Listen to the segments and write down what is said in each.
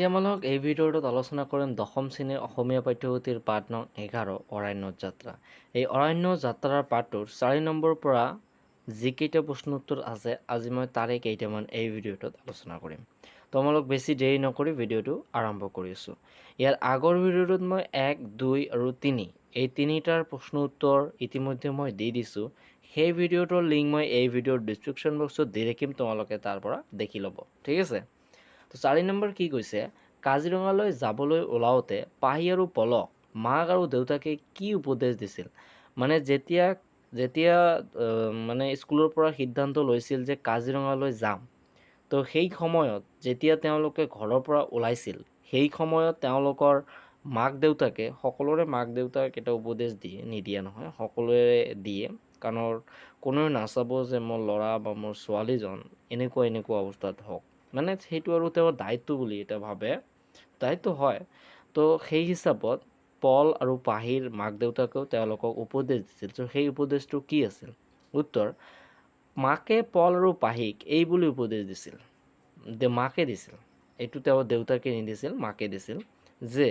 আজি আমালোক এই ভিডিঅ'টোত আলোচনা কৰিম দশম শ্ৰেণীৰ অসমীয়া পাঠ্যপুথিৰ পাঠ নং 11 অৰণ্য যাত্ৰা। এই অৰণ্য যাত্ৰাৰ পাঠটোৰ 4 নম্বৰৰ পৰা যিকেইটা প্ৰশ্ন উত্তৰ আছে আজি মই তাৰে কেইটামান এই ভিডিঅ'টোত আলোচনা কৰিম। তো আমালোক বেছি দেৰি নকৰি ভিডিঅ'টো আৰম্ভ কৰিছোঁ। ইয়াৰ আগৰ ভিডিঅ'টোত মই 1, 2 আৰু 3 এই তিনিটাৰ প্ৰশ্ন উত্তৰ ইতিমধ্যে মই দি দিছোঁ। সেই ভিডিঅ'টোৰ লিংক মই এই ভিডিঅ'ৰ ডেছক্ৰিপশ্যন বক্সত দি ৰাখিম, তোমালোকে তাৰ পৰা দেখি ল'ব। ঠিক আছে। তো 4 নম্বৰ কি কৈছে, কাজিৰঙালৈ যাবলৈ ওলাওঁতে পাহি আৰু পলক মাক আৰু দেউতাকে কি উপদেশ দিছিল। মানে যেতিয়া মানে স্কুলৰ পৰা সিদ্ধান্ত লৈছিল যে কাজিৰঙালৈ যাম, তো সেই সময়ত যেতিয়া তেওঁলোকে ঘৰৰ পৰা ওলাইছিল সেই সময়ত তেওঁলোকৰ মাক দেউতাকে সকলোৰে মাক দেউতাক এটা উপদেশ দিয়ে, নিদিয়ে নহয়, সকলোৰে দিয়ে। কাৰণ কোনেও নাচাব যে মোৰ ল'ৰা বা মোৰ ছোৱালীজন এনেকুৱা অৱস্থাত হওক, মানে সেইটো আৰু তেওঁৰ দায়িত্ব বুলি এটা ভাবে, দায়িত্ব হয়। তো সেই হিচাপত পল আৰু পাহিৰ মাক দেউতাকেও তেওঁলোকক উপদেশ দিছিল। তো সেই উপদেশটো কি আছিল? উত্তৰ, মাকে পল আৰু পাহিক এই বুলি উপদেশ দিছিল, মাকে দিছিল, এইটো তেওঁৰ দেউতাকে নিদিছিল, মাকে দিছিল যে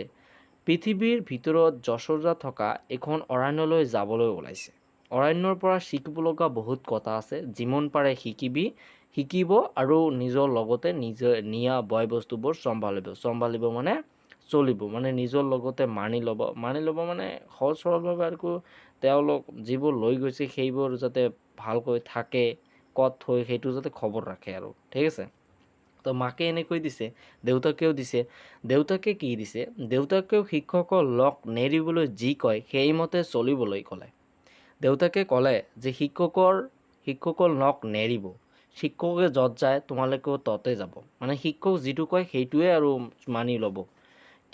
পৃথিৱীৰ ভিতৰত যশোজা থকা এখন অৰণ্যলৈ যাবলৈ ওলাইছে। অৰণ্যৰ পৰা শিকিব লগা বহুত কথা আছে, যিমান পাৰে শিকিব আৰু নিজৰ লগতে নিয়া বয় বস্তুবোৰ চম্ভালিব মানে চলিব, মানে নিজৰ লগতে মানি ল'ব মানে সহজ সৰলভাৱে আৰু তেওঁলোক যিবোৰ লৈ গৈছে সেইবোৰ যাতে ভালকৈ থাকে, ক'ত থৈ সেইটো যাতে খবৰ ৰাখে আৰু। ঠিক আছে। তো মাকে এনেকৈ দিছে, দেউতাকেও দিছে। দেউতাকে কি দিছে? দেউতাকেও শিক্ষকৰ লগ নেৰিবলৈ যি কয় সেইমতে চলিবলৈ ক'লে। দেউতাকে ক'লে যে শিক্ষকৰ লগ নেৰিব, শিক্ষকে য'ত যায় তোমালোকেও ততে যাব, মানে শিক্ষক যিটো কয় সেইটোৱে আৰু মানি ল'ব,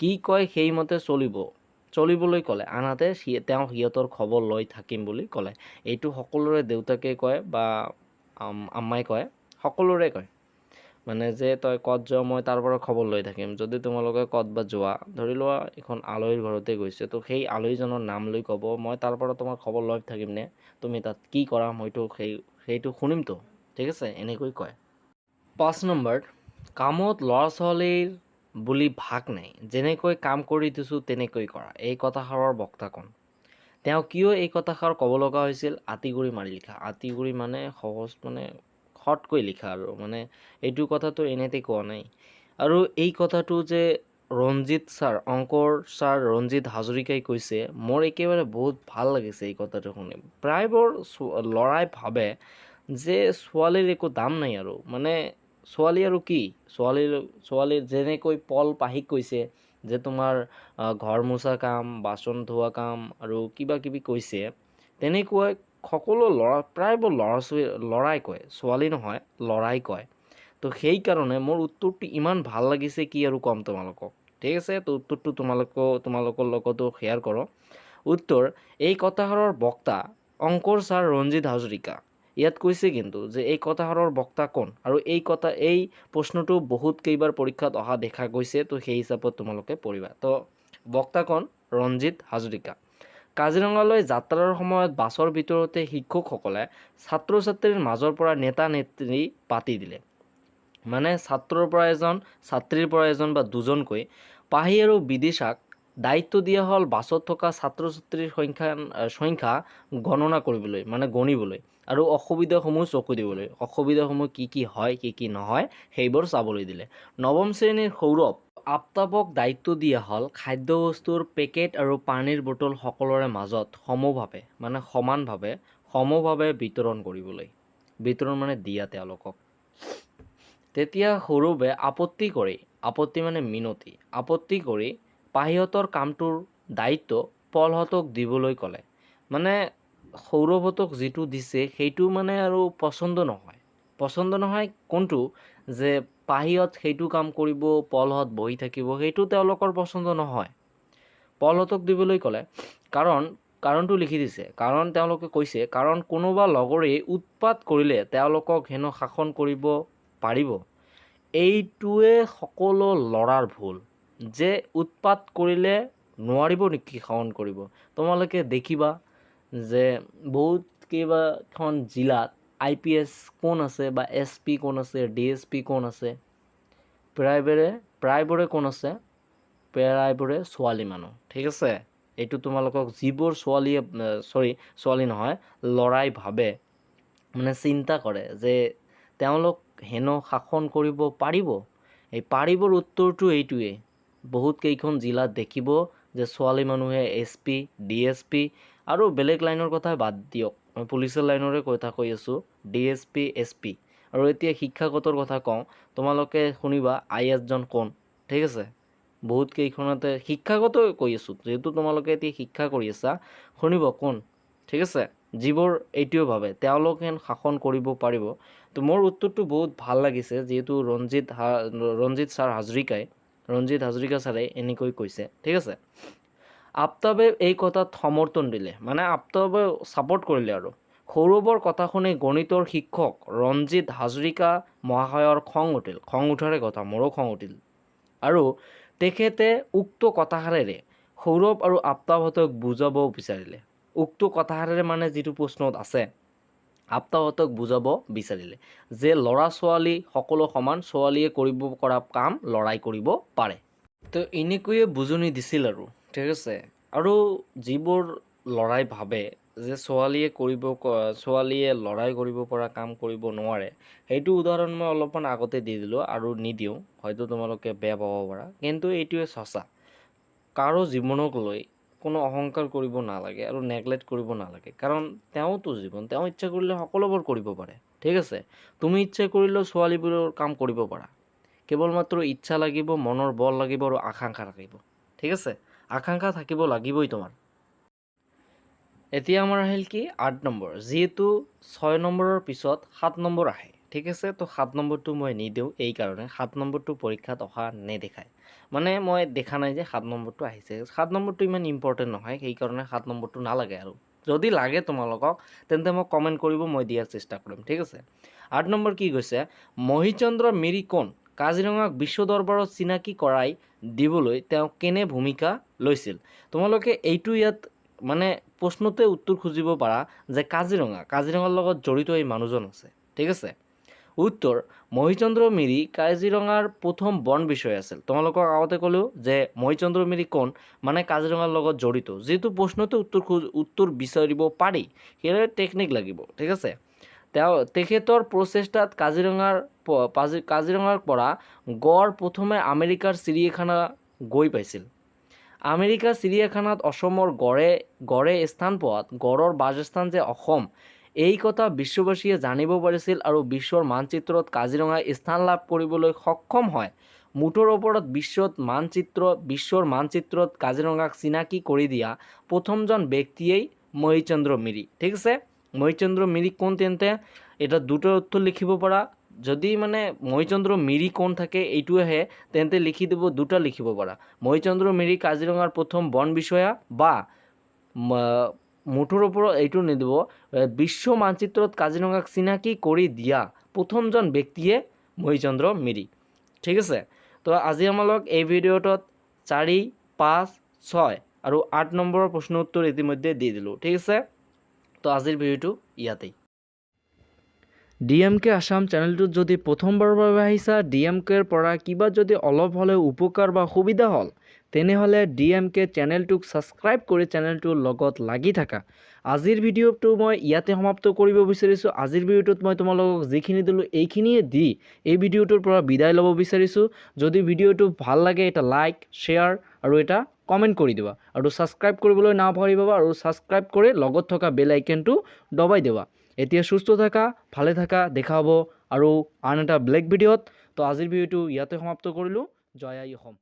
কি কয় সেইমতে চলিবলৈ ক'লে। আনহাতে তেওঁ সিহঁতৰ খবৰ লৈ থাকিম বুলি ক'লে। এইটো সকলোৰে দেউতাকে কয় বা আম্মাই কয়, সকলোৰে কয়, মানে যে তই ক'ত যোৱা মই তাৰ পৰা খবৰ লৈ থাকিম। যদি তোমালোকে ক'ত বা যোৱা, ধৰি লোৱা এখন আলহীৰ ঘৰতে গৈছে, তো সেই আলহীজনৰ নাম লৈ ক'ব মই তাৰ পৰা তোমাৰ খবৰ লৈ থাকিম নে, তুমি তাত কি কৰা মইতো সেইটো শুনিমতো। ঠিক আছে, এনেকৈ কয়। 5 নম্বৰ, কামত ল'ৰা ছোৱালীৰ বুলি ভাগ নাই, যেনেকৈ কাম কৰি দিছোঁ তেনেকৈ কৰা। এই কথাষাৰৰ বক্তা কোন? তেওঁ কিয় এই কথাষাৰ ক'ব লগা হৈছিল? আঁতিগুৰি মাৰি লিখা। আঁতিগুৰি মানে সহজ, মানে খটকৈ লিখা আৰু, মানে এইটো কথাটো এনেতে কোৱা নাই। আৰু এই কথাটো যে অংকৰ ছাৰ ৰঞ্জিত হাজৰিকাই কৈছে, মোৰ একেবাৰে বহুত ভাল লাগিছে এই কথাটো শুনি। প্ৰায়বোৰ ল'ৰাই ভাবে যে ছোৱালীৰ একো দাম নাই আৰু, মানে ছোৱালী আৰু কি, ছোৱালীৰ যেনেকৈ পল পাহিক কৈছে যে তোমাৰ ঘৰ মোচা কাম, বাচন ধোৱা কাম আৰু কিবা কিবি কৈছে, তেনেকৈ সকলো প্ৰায়বোৰ ল'ৰাই কয়, ছোৱালী নহয়, ল'ৰাই কয়। তো সেইকাৰণে মোৰ উত্তৰটো ইমান ভাল লাগিছে, কি আৰু ক'ম তোমালোকক। ঠিক আছে, তো উত্তৰটো তোমালোকৰ লগতো শ্বেয়াৰ কৰোঁ। উত্তৰ, এই কথাষাৰৰ বক্তা অংকৰ ছাৰ ৰঞ্জিত হাজৰিকা। ইয়াত কৈছে কিন্তু যে এই কথাষাৰৰ বক্তা কোন, আৰু এই প্ৰশ্নটো বহুত কেইবাৰ পৰীক্ষাত অহা দেখা গৈছে। তো সেই হিচাপত তোমালোকে পঢ়িবা। তো বক্তা কোন? ৰঞ্জিত হাজৰিকা। কাজিৰঙালৈ যাত্ৰাৰ সময়ত বাছৰ ভিতৰতে শিক্ষকসকলে ছাত্ৰ ছাত্ৰীৰ মাজৰ পৰা নেতা নেত্ৰী পাতি দিলে। মানে ছাত্ৰৰ পৰা এজন, ছাত্ৰীৰ পৰা এজন বা দুজনকৈ পাহি আৰু বিদিশাক দায়িত্ব দিয়া হ'ল বাছত থকা ছাত্ৰ ছাত্ৰীৰ সংখ্যা গণনা কৰিবলৈ, মানে গণিবলৈ, আৰু অসুবিধাসমূহ চকু দিবলৈ। অসুবিধাসমূহ কি কি হয়, কি কি নহয় সেইবোৰ চাবলৈ দিলে। নৱম শ্ৰেণীৰ সৌৰভ আফতাবক দায়িত্ব দিয়া হ'ল খাদ্যবস্তুৰ পেকেট আৰু পানীৰ বটল সকলোৰে মাজত সমভাৱে বিতৰণ কৰিবলৈ। বিতৰণ মানে দিয়া তেওঁলোকক। তেতিয়া সৌৰভে আপত্তি কৰি পাহিহঁতৰ কামটোৰ দায়িত্ব পলহঁতক দিবলৈ ক'লে। মানে সৌৰভহঁতক যিটো দিছে সেইটো মানে আৰু পচন্দ নহয় কোনটো, যে পাহিহঁত সেইটো কাম কৰিব, পলহঁত বহি থাকিব, সেইটো তেওঁলোকৰ পচন্দ নহয়। পলহঁতক দিবলৈ ক'লে। কাৰণটো লিখি দিছে। কাৰণ তেওঁলোকে কৈছে, কাৰণ কোনোবা লগৰীয়ে উৎপাত কৰিলে তেওঁলোকক হেনো শাসন কৰিব পাৰিব। এইটোৱে সকলো ল'ৰাৰ ভুল, যে উৎপাত কৰিলে নোৱাৰিব নেকি শাসন কৰিব। তোমালোকে দেখিবা যে বহুত কেইবাখন জিলাত IPS কোন আছে বা SP কোন আছে, DSP কোন আছে, প্ৰায়বোৰে প্ৰায়বোৰে কোন আছে প্ৰায়বোৰে ছোৱালী মানুহ ঠিক আছে এইটো তোমালোকক যিবোৰ ছোৱালীয়ে ছোৱালী নহয় লৰাই ভাবে মানে চিন্তা কৰে যে তেওঁলোক হেনো শাসন কৰিব পাৰিব এই পাৰিবৰ উত্তৰটো এইটোৱে বহুত কেইখন জিলাত দেখিব যে ছোৱালী মানুহে SP DSP আৰু বেলেগ লাইনৰ কথা বাদ দিয়ক মই পুলিচৰ লাইনৰে কথা কৈ আছো DSP SP আৰু এতিয়া শিক্ষাগতৰ কথা কওঁ তোমালোকে শুনিবা IS জন কোন ঠিক আছে বহুত কেইখনতে শিক্ষাগত কৈ আছো যেহেতু তোমালোকে এতিয়া শিক্ষা কৰি আছা শুনিব কোন ঠিক আছে যিবোৰ এইটোও ভাবে তেওঁলোকে শাসন কৰিব পাৰিব তো মোৰ উত্তৰটো বহুত ভাল লাগিছে যেহেতু ৰঞ্জিত ছাৰ হাজৰিকা ছাৰে এনেকৈ কৈছে ঠিক আছে আফতাবে এই কথাত সমৰ্থন দিলে মানে আফতাবে সাপোৰ্ট কৰিলে আৰু সৌৰভৰ কথা শুনি গণিতৰ শিক্ষক ৰঞ্জিত হাজৰিকা মহাশয়ৰ খং উঠাৰে কথা মোৰো খং উঠিল আৰু তেখেতে উক্ত কথাষাৰেৰে সৌৰভ আৰু আফতাবহঁতক বুজাব বিচাৰিলে উক্ত কথাষাৰেৰে মানে যিটো প্ৰশ্নত আছে আফতাবহঁতক বুজাব বিচাৰিলে যে ল'ৰা ছোৱালী সকলো সমান ছোৱালীয়ে কৰিব কৰা কাম ল'ৰাই কৰিব পাৰে তো এনেকৈয়ে বুজনি দিছিল আৰু ঠিক আছে আৰু যিবোৰ ল'ৰাই ভাবে যে ছোৱালীয়ে ল'ৰাই কৰিব পৰা কাম কৰিব নোৱাৰে সেইটো উদাহৰণ মই অলপমান আগতে দি দিলোঁ আৰু নিদিওঁ হয়তো তোমালোকে বেয়া পাব পাৰা কিন্তু এইটোৱে সঁচা কাৰো জীৱনক লৈ কোনো অহংকাৰ কৰিব নালাগে আৰু নেগলেক্ট কৰিব নালাগে কাৰণ তেওঁতো জীৱন তেওঁ ইচ্ছা কৰিলে সকলোবোৰ কৰিব পাৰে ঠিক আছে তুমি ইচ্ছা কৰিলেও ছোৱালীবোৰৰ কাম কৰিব পাৰা কেৱল মাত্ৰ ইচ্ছা লাগিব মনৰ বল লাগিব আৰু আকাংক্ষা থাকিব ঠিক আছে আকাংক্ষা থাকিব লাগিবই তোমাৰ এতিয়া আমাৰ আহিল কি 8 নম্বৰ যেহেতু 6 নম্বৰৰ পিছত 7 নম্বৰ আহে ঠিক আছে তো 7 নম্বৰটো মই নিদিওঁ এই কাৰণে 7 নম্বৰটো পৰীক্ষাত অহা নেদেখায় মানে মই দেখা নাই যে 7 নম্বৰটো আহিছে 7 নম্বৰটো ইমান ইম্পৰ্টেণ্ট নহয় সেই কাৰণে 7 নম্বৰটো নালাগে আৰু যদি লাগে তোমালোকক তেন্তে মোক কমেণ্ট কৰিব মই দিয়াৰ চেষ্টা কৰিম ঠিক আছে 8 নম্বৰ কি কৈছে মহিচন্দ্ৰ মিৰি কোন কাজিৰঙাক বিশ্ব দৰবাৰত চিনাকি কৰাই দিবলৈ তেওঁ কেনে ভূমিকা লৈছিল তোমালোকে এইটো ইয়াত মানে প্ৰশ্নতে উত্তৰ খুজিব পাৰা যে কাজিৰঙাৰ লগত জড়িত এই মানুহজন আছে ঠিক আছে উত্তৰ মহিচন্দ্ৰ মিৰি কাজিৰঙাৰ প্ৰথম বন বিষয় আছিল তোমালোকক আগতে ক'লো যে মহিচন্দ্ৰ মিৰি কোন মানে কাজিৰঙাৰ লগত জড়িত যেহেতু প্ৰশ্নতে উত্তৰ বিচাৰিব পাৰি সেয়ে টেকনিক লাগিব ঠিক আছে তেখেতৰ প্ৰচেষ্টাত কাজিৰঙাৰ পৰা গড় প্ৰথমে আমেৰিকাৰ চিৰিয়াখানা গৈ পাইছিল আমেৰিকা চিৰিয়াখানাত অসমৰ গড়ে স্থান পোৱাত গড়ৰ বাসস্থান যে অসম এই কথা বিশ্ববাসীয়ে জানিব পাৰিছিল আৰু বিশ্বৰ মানচিত্ৰত কাজিৰঙা স্থান লাভ কৰিবলৈ সক্ষম হয় মুঠৰ ওপৰত বিশ্বৰ মানচিত্ৰত কাজিৰঙাক চিনাকি কৰি দিয়া প্ৰথমজন ব্যক্তিয়েই মহিচন্দ্ৰ মিৰি ঠিক আছে মহিচন্দ্ৰ মিৰি কোন তেন্তে এটা দুটা উত্তৰ লিখিব পাৰা যদি মানে মহিচন্দ্ৰ মিৰি কোন থাকে এইটোহে তেন্তে লিখি দিব দুটা লিখিব পাৰা মহিচন্দ্ৰ মিৰি কাজিৰঙাৰ প্ৰথম বন বিষয়া বা মুঠৰ ওপৰত এইটো নিদিব বিশ্ব মানচিত্ৰত কাজিৰঙাক চিনাকি কৰি দিয়া প্ৰথমজন ব্যক্তিয়ে মহিচন্দ্ৰ মিৰি ঠিক আছে তো আজি আমালোক এই ভিডিঅ'টোত 4 5 6 আৰু 8 নম্বৰৰ প্ৰশ্ন উত্তৰ ইতিমধ্যে দি দিলোঁ ঠিক আছে তো আজিৰ ভিডিঅ'টো ইয়াতেই DMK আসাম চেনেলটোত যদি প্ৰথমবাৰৰ বাবে আহিছা DMKৰ পৰা কিবা যদি অলপ হ'লেও উপকাৰ বা সুবিধা হ'ল তেনেহ'লে DMK চেনেলটোক ছাবস্ক্ৰাইব কৰি চেনেলটোৰ লগত লাগি থাকা আজিৰ ভিডিঅ'টো মই ইয়াতে সমাপ্ত কৰিব বিচাৰিছোঁ আজিৰ ভিডিঅ'টোত মই তোমালোকক যিখিনি দিলোঁ এইখিনিয়ে দি এই ভিডিঅ'টোৰ পৰা বিদায় ল'ব বিচাৰিছোঁ যদি ভিডিঅ'টো ভাল লাগে এটা লাইক শ্বেয়াৰ আৰু এটা কমেণ্ট কৰি দিবা আৰু ছাবস্ক্ৰাইব কৰিবলৈ নাপাহৰিবা আৰু ছাবস্ক্ৰাইব কৰি লগত থকা বেল আইকনটো দবাই দিবা এতিয়া সুস্থ থাকা ভালে থাকা দেখা হ'ব আৰু আন এটা ব্লেক ভিডিঅ'ত তো আজিৰ ভিডিঅ'টো ইয়াতে সমাপ্ত কৰিলোঁ জয় আই অসম